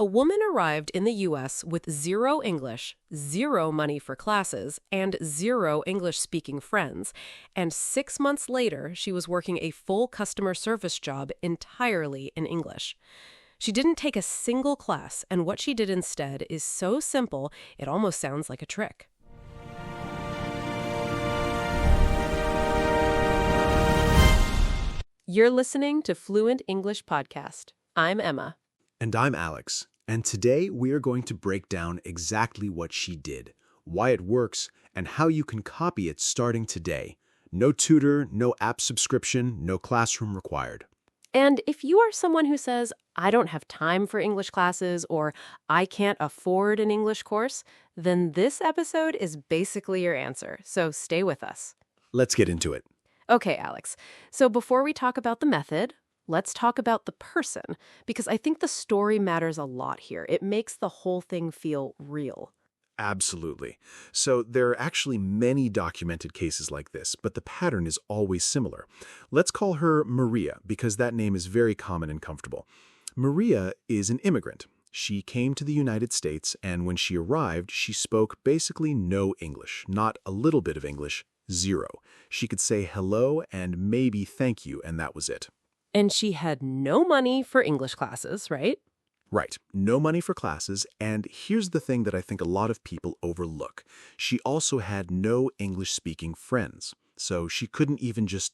A woman arrived in the U.S. with zero English, zero money for classes, and zero English-speaking friends. And 6 months later, she was working a full customer service job entirely in English. She didn't take a single class, and what she did instead is so simple, it almost sounds like a trick. You're listening to Fluent English Podcast. I'm Emma. And I'm Alex, and today we are going to break down exactly what she did, why it works, and how you can copy it starting today. No tutor, no app subscription, no classroom required. And if you are someone who says, I don't have time for English classes or I can't afford an English course, then this episode is basically your answer. So stay with us. Let's get into it. Okay, Alex. So before we talk about the method, let's talk about the person, because I think the story matters a lot here. It makes the whole thing feel real. Absolutely. So there are actually many documented cases like this, but the pattern is always similar. Let's call her Maria, because that name is very common and comfortable. Maria is an immigrant. She came to the United States, and when she arrived, she spoke basically no English, not a little bit of English, zero. She could say hello and maybe thank you, and that was it. And she had no money for English classes, right? Right. No money for classes, and here's the thing that I think a lot of people overlook. She also had no English-speaking friends, so she couldn't even just,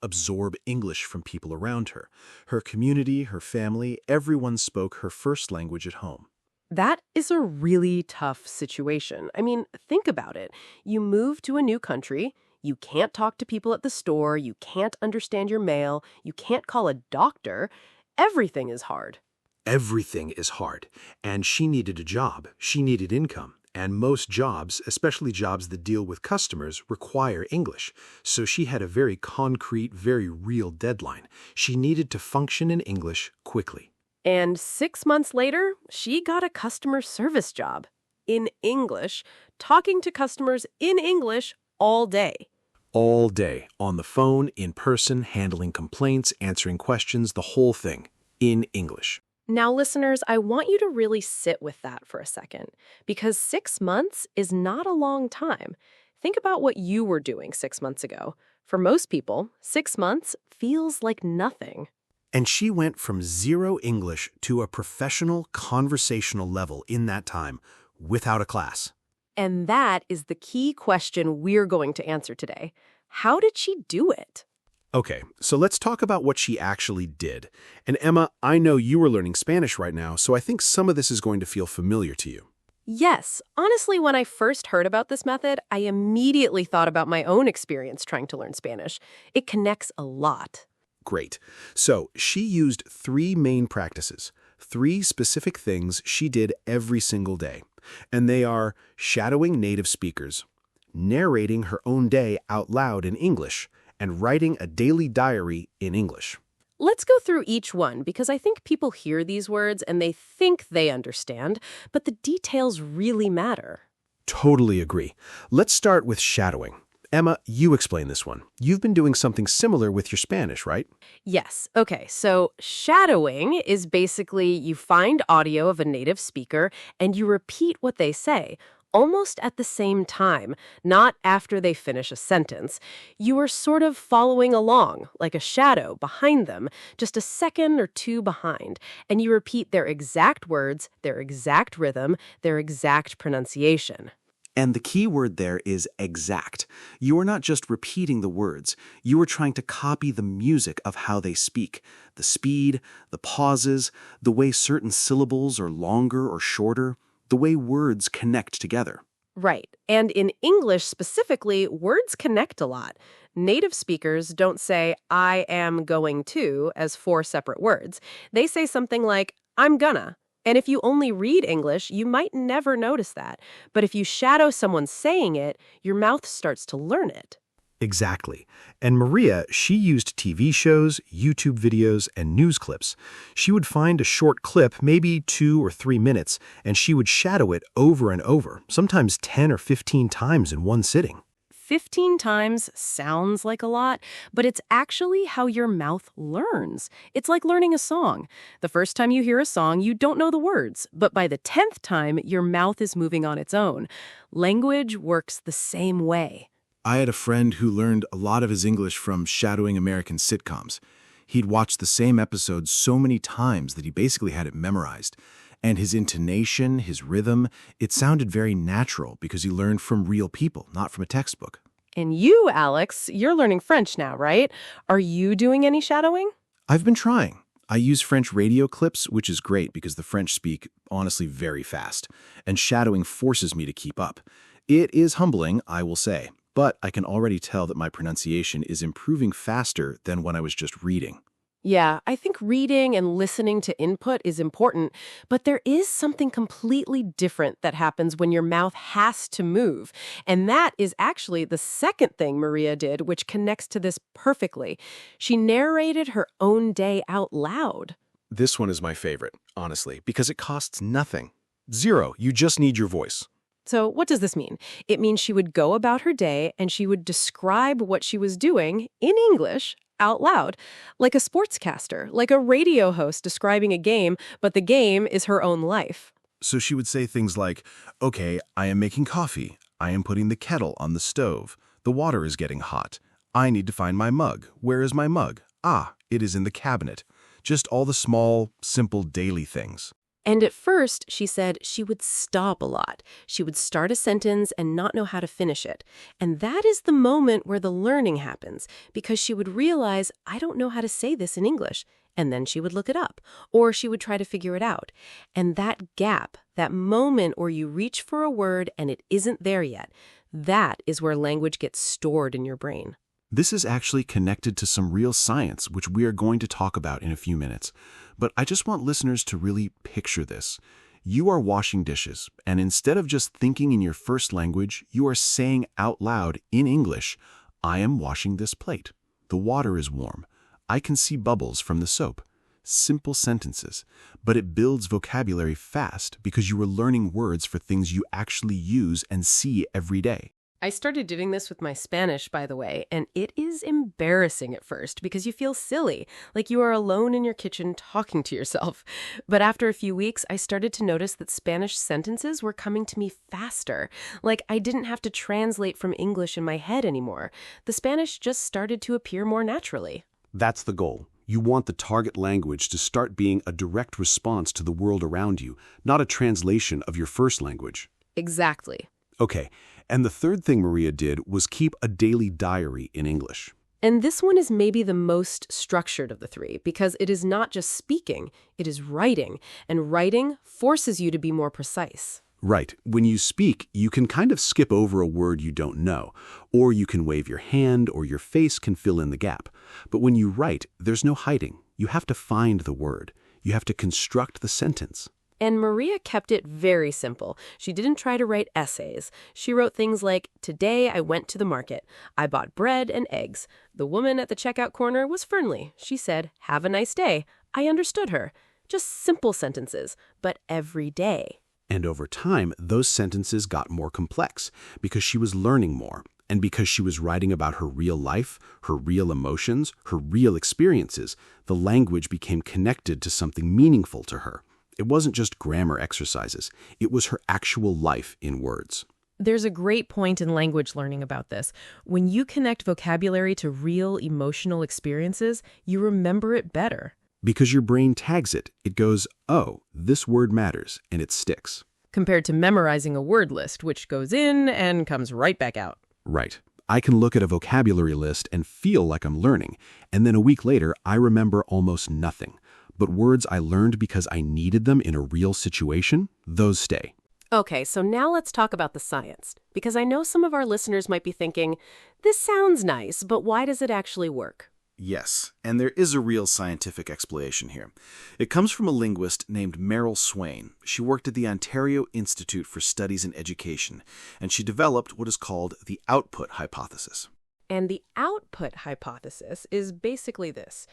absorb English from people around her. Her community, her family, everyone spoke her first language at home. That is a really tough situation. I mean, think about it. You move to a new country. You can't talk to people at the store, you can't understand your mail, you can't call a doctor. Everything is hard. Everything is hard. And she needed a job. She needed income. And most jobs, especially jobs that deal with customers, require English. So she had a very concrete, very real deadline. She needed to function in English quickly. And 6 months later, she got a customer service job. In English, talking to customers in English all day. All day, on the phone, in person, handling complaints, answering questions, the whole thing, in English. Now, listeners, I want you to really sit with that for a second, because 6 months is not a long time. Think about what you were doing 6 months ago. For most people, 6 months feels like nothing. And she went from zero English to a professional conversational level in that time, without a class. And that is the key question we're going to answer today. How did she do it? Okay, so let's talk about what she actually did. And Emma, I know you are learning Spanish right now, so I think some of this is going to feel familiar to you. Yes. Honestly, when I first heard about this method, I immediately thought about my own experience trying to learn Spanish. It connects a lot. Great. So she used 3 main practices, 3 specific things she did every single day. And they are shadowing native speakers, narrating her own day out loud in English, and writing a daily diary in English. Let's go through each one because I think people hear these words and they think they understand, but the details really matter. Totally agree. Let's start with shadowing. Emma, you explain this one. You've been doing something similar with your Spanish, right? Yes. Okay, so shadowing is basically you find audio of a native speaker and you repeat what they say, almost at the same time, not after they finish a sentence. You are sort of following along, like a shadow behind them, just a second or two behind, and you repeat their exact words, their exact rhythm, their exact pronunciation. And the key word there is exact. You are not just repeating the words. You are trying to copy the music of how they speak. The speed, the pauses, the way certain syllables are longer or shorter, the way words connect together. Right. And in English specifically, words connect a lot. Native speakers don't say, I am going to, as 4 separate words. They say something like, I'm gonna. And if you only read English, you might never notice that. But if you shadow someone saying it, your mouth starts to learn it. Exactly. And Maria, she used TV shows, YouTube videos, and news clips. She would find a short clip, maybe 2 or 3 minutes, and she would shadow it over and over, sometimes 10 or 15 times in one sitting. 15 times sounds like a lot, but it's actually how your mouth learns. It's like learning a song. The first time you hear a song, you don't know the words, but by the 10th time, your mouth is moving on its own. Language works the same way. I had a friend who learned a lot of his English from shadowing American sitcoms. He'd watched the same episodes so many times that he basically had it memorized. And his intonation, his rhythm, it sounded very natural because he learned from real people, not from a textbook. And you, Alex, you're learning French now, right? Are you doing any shadowing? I've been trying. I use French radio clips, which is great because the French speak, honestly, very fast. And shadowing forces me to keep up. It is humbling, I will say. But I can already tell that my pronunciation is improving faster than when I was just reading. Yeah, I think reading and listening to input is important, but there is something completely different that happens when your mouth has to move. And that is actually the second thing Maria did, which connects to this perfectly. She narrated her own day out loud. This one is my favorite, honestly, because it costs nothing. Zero. You just need your voice. So what does this mean? It means she would go about her day and she would describe what she was doing in English out loud, like a sportscaster, like a radio host describing a game, but the game is her own life. So she would say things like, okay, I am making coffee. I am putting the kettle on the stove. The water is getting hot. I need to find my mug. Where is my mug? Ah, it is in the cabinet. Just all the small, simple daily things. And at first, she said she would stop a lot. She would start a sentence and not know how to finish it. And that is the moment where the learning happens, because she would realize, I don't know how to say this in English. And then she would look it up, or she would try to figure it out. And that gap, that moment where you reach for a word and it isn't there yet, that is where language gets stored in your brain. This is actually connected to some real science, which we are going to talk about in a few minutes. But I just want listeners to really picture this. You are washing dishes, and instead of just thinking in your first language, you are saying out loud in English, I am washing this plate. The water is warm. I can see bubbles from the soap. Simple sentences, but it builds vocabulary fast because you are learning words for things you actually use and see every day. I started doing this with my Spanish, by the way, and it is embarrassing at first because you feel silly, like you are alone in your kitchen talking to yourself. But after a few weeks, I started to notice that Spanish sentences were coming to me faster, like I didn't have to translate from English in my head anymore. The Spanish just started to appear more naturally. That's the goal. You want the target language to start being a direct response to the world around you, not a translation of your first language. Exactly. Okay, and the third thing Maria did was keep a daily diary in English. And this one is maybe the most structured of the three because it is not just speaking, it is writing. And writing forces you to be more precise. Right. When you speak, you can kind of skip over a word you don't know, or you can wave your hand, or your face can fill in the gap. But when you write, there's no hiding. You have to find the word. You have to construct the sentence. And Maria kept it very simple. She didn't try to write essays. She wrote things like, today I went to the market. I bought bread and eggs. The woman at the checkout corner was friendly. She said, have a nice day. I understood her. Just simple sentences, but every day. And over time, those sentences got more complex because she was learning more. And because she was writing about her real life, her real emotions, her real experiences, the language became connected to something meaningful to her. It wasn't just grammar exercises. It was her actual life in words. There's a great point in language learning about this. When you connect vocabulary to real emotional experiences, you remember it better. Because your brain tags it. It goes, oh, this word matters, and it sticks. Compared to memorizing a word list, which goes in and comes right back out. Right. I can look at a vocabulary list and feel like I'm learning, and then a week later, I remember almost nothing. But words I learned because I needed them in a real situation, those stay. Okay, so now let's talk about the science, because I know some of our listeners might be thinking, this sounds nice, but why does it actually work? Yes, and there is a real scientific explanation here. It comes from a linguist named Merrill Swain. She worked at the Ontario Institute for Studies in Education, and she developed what is called the output hypothesis. And the output hypothesis is basically this.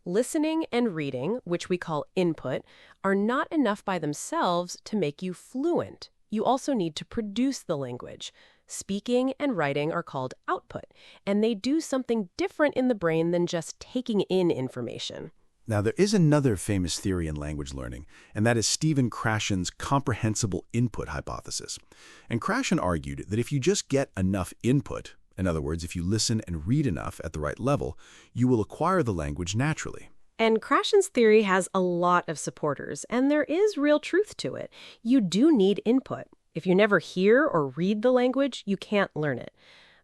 Listening and reading, which we call input, are not enough by themselves to make you fluent. You also need to produce the language. Speaking and writing are called output, and they do something different in the brain than just taking in information. Now, there is another famous theory in language learning, and that is Stephen Krashen's comprehensible input hypothesis. And Krashen argued that if you just get enough input, in other words, if you listen and read enough at the right level, you will acquire the language naturally. And Krashen's theory has a lot of supporters, and there is real truth to it. You do need input. If you never hear or read the language, you can't learn it.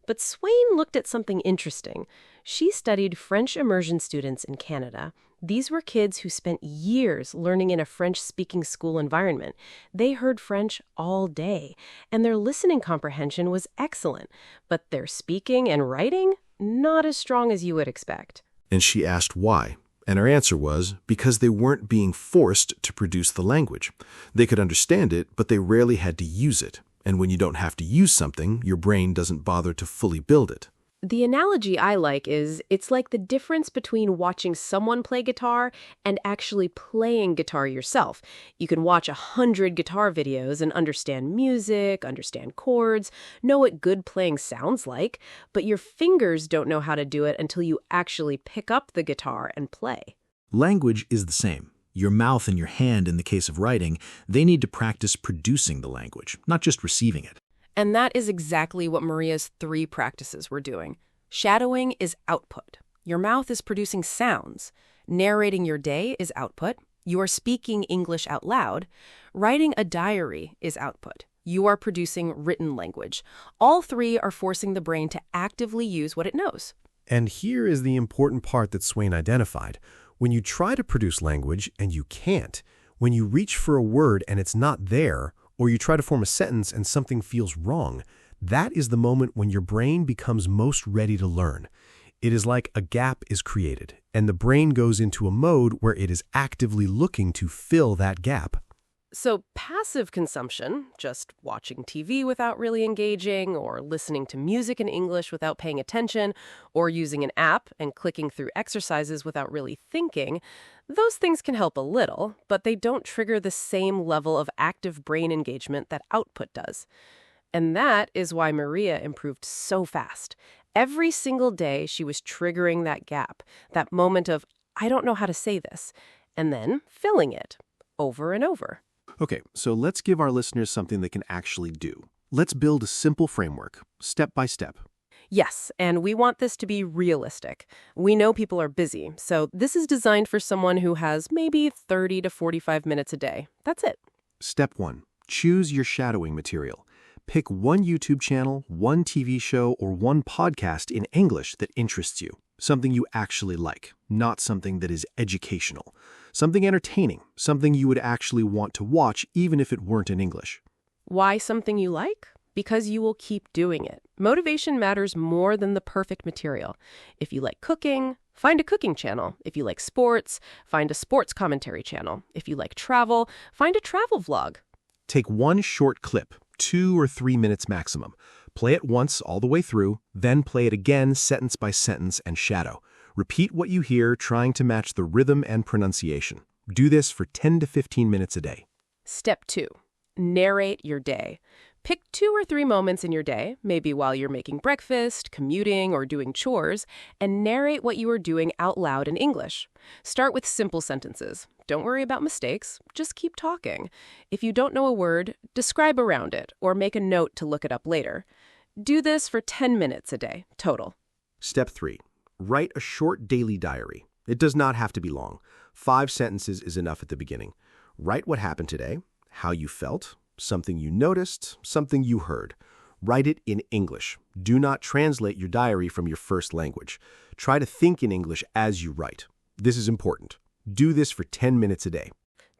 But Swain looked at something interesting. She studied French immersion students in Canada. These were kids who spent years learning in a French-speaking school environment. They heard French all day, and their listening comprehension was excellent. But their speaking and writing, not as strong as you would expect. And she asked why. And her answer was because they weren't being forced to produce the language. They could understand it, but they rarely had to use it. And when you don't have to use something, your brain doesn't bother to fully build it. The analogy I like is it's like the difference between watching someone play guitar and actually playing guitar yourself. You can watch 100 guitar videos and understand music, understand chords, know what good playing sounds like, but your fingers don't know how to do it until you actually pick up the guitar and play. Language is the same. Your mouth and your hand, in the case of writing, they need to practice producing the language, not just receiving it. And that is exactly what Maria's 3 practices were doing. Shadowing is output. Your mouth is producing sounds. Narrating your day is output. You are speaking English out loud. Writing a diary is output. You are producing written language. All 3 are forcing the brain to actively use what it knows. And here is the important part that Swain identified. When you try to produce language and you can't, when you reach for a word and it's not there, or you try to form a sentence and something feels wrong, that is the moment when your brain becomes most ready to learn. It is like a gap is created, and the brain goes into a mode where it is actively looking to fill that gap. So passive consumption, just watching TV without really engaging, or listening to music in English without paying attention, or using an app and clicking through exercises without really thinking, those things can help a little, but they don't trigger the same level of active brain engagement that output does. And that is why Maria improved so fast. Every single day, she was triggering that gap, that moment of, I don't know how to say this, and then filling it over and over. Okay, so let's give our listeners something they can actually do. Let's build a simple framework, step by step. Yes, and we want this to be realistic. We know people are busy, so this is designed for someone who has maybe 30 to 45 minutes a day. That's it. Step 1. Choose your shadowing material. Pick one YouTube channel, one TV show, or one podcast in English that interests you. Something you actually like, not something that is educational. Something entertaining, something you would actually want to watch even if it weren't in English. Why something you like? Because you will keep doing it. Motivation matters more than the perfect material. If you like cooking, find a cooking channel. If you like sports, find a sports commentary channel. If you like travel, find a travel vlog. Take one short clip, 2 or 3 minutes maximum. Play it once all the way through, then play it again sentence by sentence and shadow. Repeat what you hear, trying to match the rhythm and pronunciation. Do this for 10 to 15 minutes a day. Step 2. Narrate your day. Pick 2 or 3 moments in your day, maybe while you're making breakfast, commuting, or doing chores, and narrate what you are doing out loud in English. Start with simple sentences. Don't worry about mistakes. Just keep talking. If you don't know a word, describe around it, or make a note to look it up later. Do this for 10 minutes a day, total. Step 3. Write a short daily diary. It does not have to be long. 5 sentences is enough at the beginning. Write what happened today, how you felt, something you noticed, something you heard. Write it in English. Do not translate your diary from your first language. Try to think in English as you write. This is important. Do this for 10 minutes a day.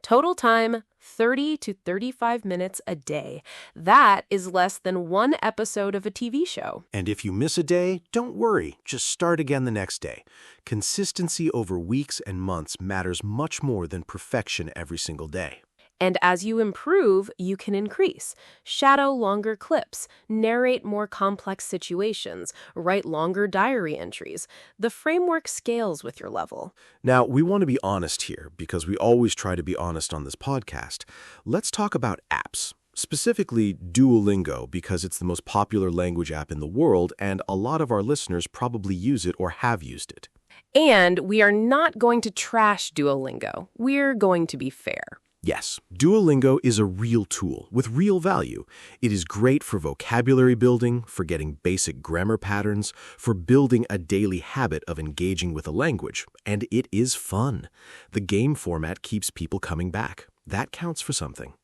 Total time, 30 to 35 minutes a day. That is less than 1 episode of a TV show. And if you miss a day, don't worry. Just start again the next day. Consistency over weeks and months matters much more than perfection every single day. And as you improve, you can increase. Shadow longer clips, narrate more complex situations, write longer diary entries. The framework scales with your level. Now, we want to be honest here because we always try to be honest on this podcast. Let's talk about apps. Specifically Duolingo, because it's the most popular language app in the world, and a lot of our listeners probably use it or have used it. And we are not going to trash Duolingo. We're going to be fair. Yes, Duolingo is a real tool with real value. It is great for vocabulary building, for getting basic grammar patterns, for building a daily habit of engaging with a language, and it is fun. The game format keeps people coming back. That counts for something.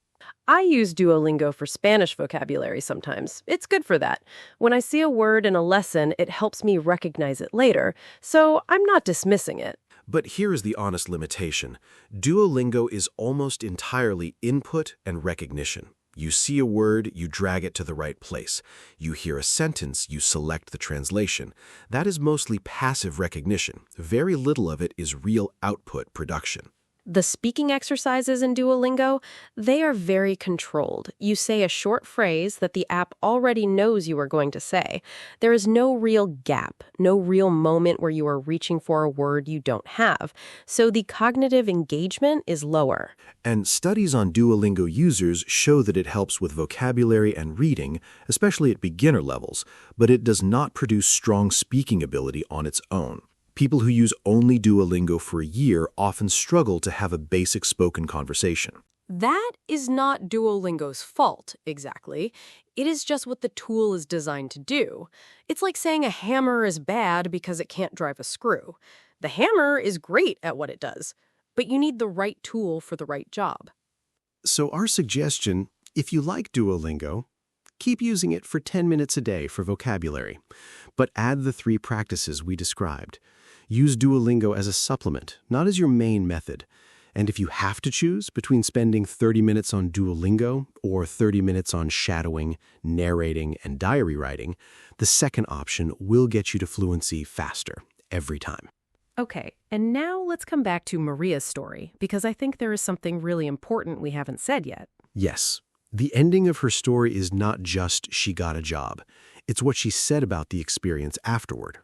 I use Duolingo for Spanish vocabulary sometimes. It's good for that. When I see a word in a lesson, it helps me recognize it later, so I'm not dismissing it. But here is the honest limitation. Duolingo is almost entirely input and recognition. You see a word, you drag it to the right place. You hear a sentence, you select the translation. That is mostly passive recognition. Very little of it is real output production. The speaking exercises in Duolingo, they are very controlled. You say a short phrase that the app already knows you are going to say. There is no real gap, no real moment where you are reaching for a word you don't have. So the cognitive engagement is lower. And studies on Duolingo users show that it helps with vocabulary and reading, especially at beginner levels, but it does not produce strong speaking ability on its own. People who use only Duolingo for a year often struggle to have a basic spoken conversation. That is not Duolingo's fault, exactly. It is just what the tool is designed to do. It's like saying a hammer is bad because it can't drive a screw. The hammer is great at what it does, but you need the right tool for the right job. So our suggestion, if you like Duolingo, keep using it for 10 minutes a day for vocabulary, but add the 3 practices we described. Use Duolingo as a supplement, not as your main method. And if you have to choose between spending 30 minutes on Duolingo or 30 minutes on shadowing, narrating, and diary writing, the second option will get you to fluency faster, every time. Okay, and now let's come back to Maria's story, because I think there is something really important we haven't said yet. Yes, the ending of her story is not just she got a job. It's what she said about the experience afterward.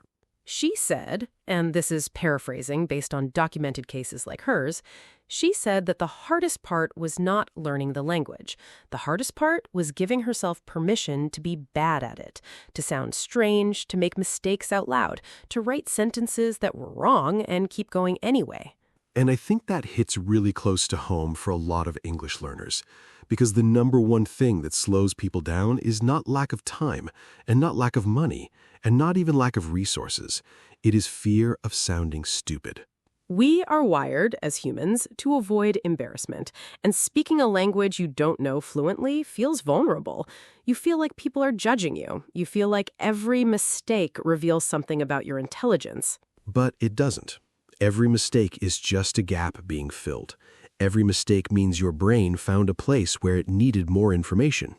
She said, and this is paraphrasing based on documented cases like hers, she said that the hardest part was not learning the language. The hardest part was giving herself permission to be bad at it, to sound strange, to make mistakes out loud, to write sentences that were wrong and keep going anyway. And I think that hits really close to home for a lot of English learners, because the number one thing that slows people down is not lack of time, and not lack of money, and not even lack of resources. It is fear of sounding stupid. We are wired, as humans, to avoid embarrassment, and speaking a language you don't know fluently feels vulnerable. You feel like people are judging you. You feel like every mistake reveals something about your intelligence. But it doesn't. Every mistake is just a gap being filled. Every mistake means your brain found a place where it needed more information.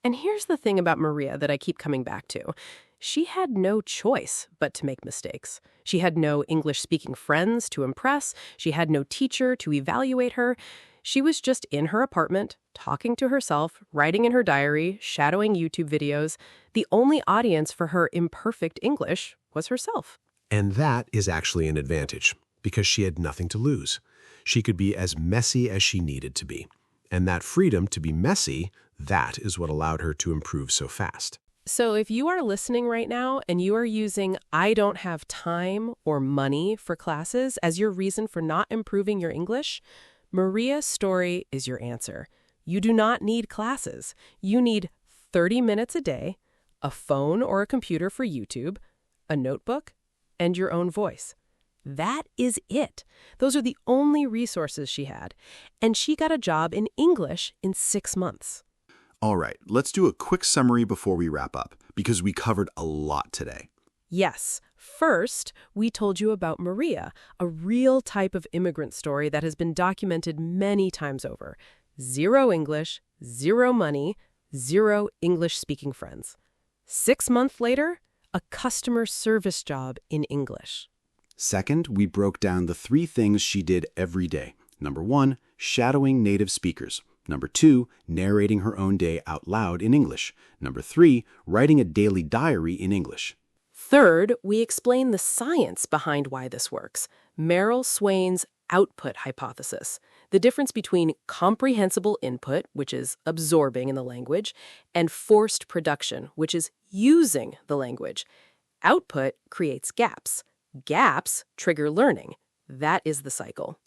And here's the thing about Maria that I keep coming back to. She had no choice but to make mistakes. She had no English-speaking friends to impress. She had no teacher to evaluate her. She was just in her apartment, talking to herself, writing in her diary, shadowing YouTube videos. The only audience for her imperfect English was herself. And that is actually an advantage, because she had nothing to lose. She could be as messy as she needed to be. And that freedom to be messy, that is what allowed her to improve so fast. So if you are listening right now and you are using "I don't have time" or "money" for classes as your reason for not improving your English, Maria's story is your answer. You do not need classes. You need 30 minutes a day, a phone or a computer for YouTube, a notebook, and your own voice. That is it. Those are the only resources she had. And she got a job in English in 6 months. All right, let's do a quick summary before we wrap up, because we covered a lot today. Yes. First, we told you about Maria, a real type of immigrant story that has been documented many times over. 0 English, 0 money, 0 English-speaking friends. 6 months later, a customer service job in English. Second, we broke down the 3 things she did every day. Number 1, shadowing native speakers. Number 2, narrating her own day out loud in English. Number 3, writing a daily diary in English. Third, we explain the science behind why this works. Merrill Swain's output hypothesis, the difference between comprehensible input, which is absorbing in the language, and forced production, which is using the language. Output creates gaps. Gaps trigger learning. That is the cycle.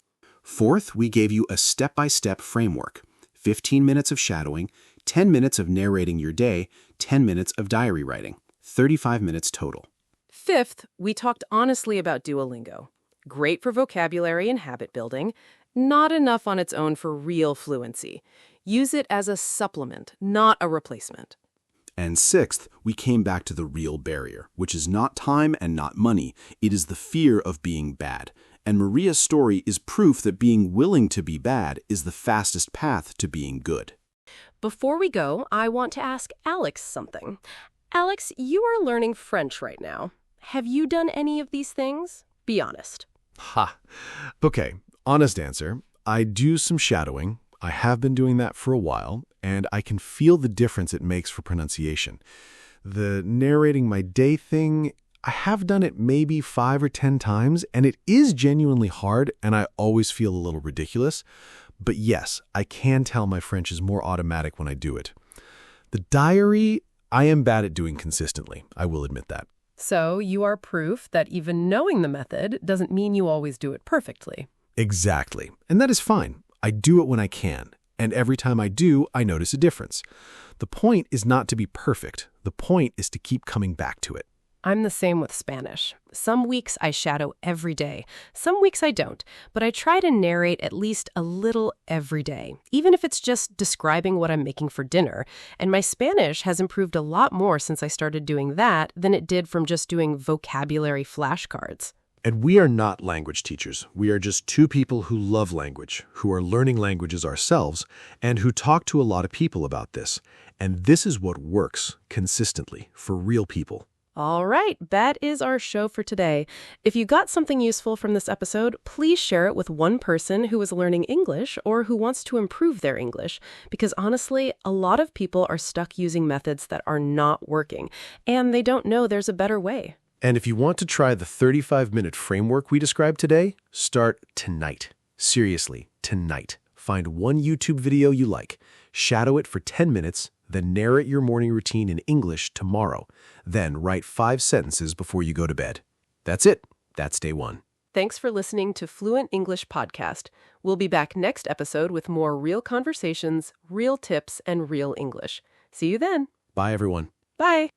Fourth, we gave you a step-by-step framework. 15 minutes of shadowing, 10 minutes of narrating your day, 10 minutes of diary writing. 35 minutes total. Fifth, we talked honestly about Duolingo. Great for vocabulary and habit building, not enough on its own for real fluency. Use it as a supplement, not a replacement. And sixth, we came back to the real barrier, which is not time and not money. It is the fear of being bad. And Maria's story is proof that being willing to be bad is the fastest path to being good. Before we go, I want to ask Alex something. Alex, you are learning French right now. Have you done any of these things? Be honest. Ha. Okay, honest answer. I do some shadowing. I have been doing that for a while, and I can feel the difference it makes for pronunciation. The narrating my day thing, I have done it maybe 5 or 10 times, and it is genuinely hard, and I always feel a little ridiculous. But yes, I can tell my French is more automatic when I do it. The diary, I am bad at doing consistently. I will admit that. So you are proof that even knowing the method doesn't mean you always do it perfectly. Exactly. And that is fine. I do it when I can. And every time I do, I notice a difference. The point is not to be perfect. The point is to keep coming back to it. I'm the same with Spanish. Some weeks I shadow every day. Some weeks I don't. But I try to narrate at least a little every day, even if it's just describing what I'm making for dinner. And my Spanish has improved a lot more since I started doing that than it did from just doing vocabulary flashcards. And we are not language teachers. We are just two people who love language, who are learning languages ourselves, and who talk to a lot of people about this. And this is what works consistently for real people. All right, that is our show for today. If you got something useful from this episode, please share it with one person who is learning English or who wants to improve their English. Because honestly, a lot of people are stuck using methods that are not working, and they don't know there's a better way. And if you want to try the 35-minute framework we described today, start tonight. Seriously, tonight. Find one YouTube video you like, shadow it for 10 minutes, then narrate your morning routine in English tomorrow. Then write 5 sentences before you go to bed. That's it. That's day 1. Thanks for listening to Fluent English Podcast. We'll be back next episode with more real conversations, real tips, and real English. See you then. Bye, everyone. Bye.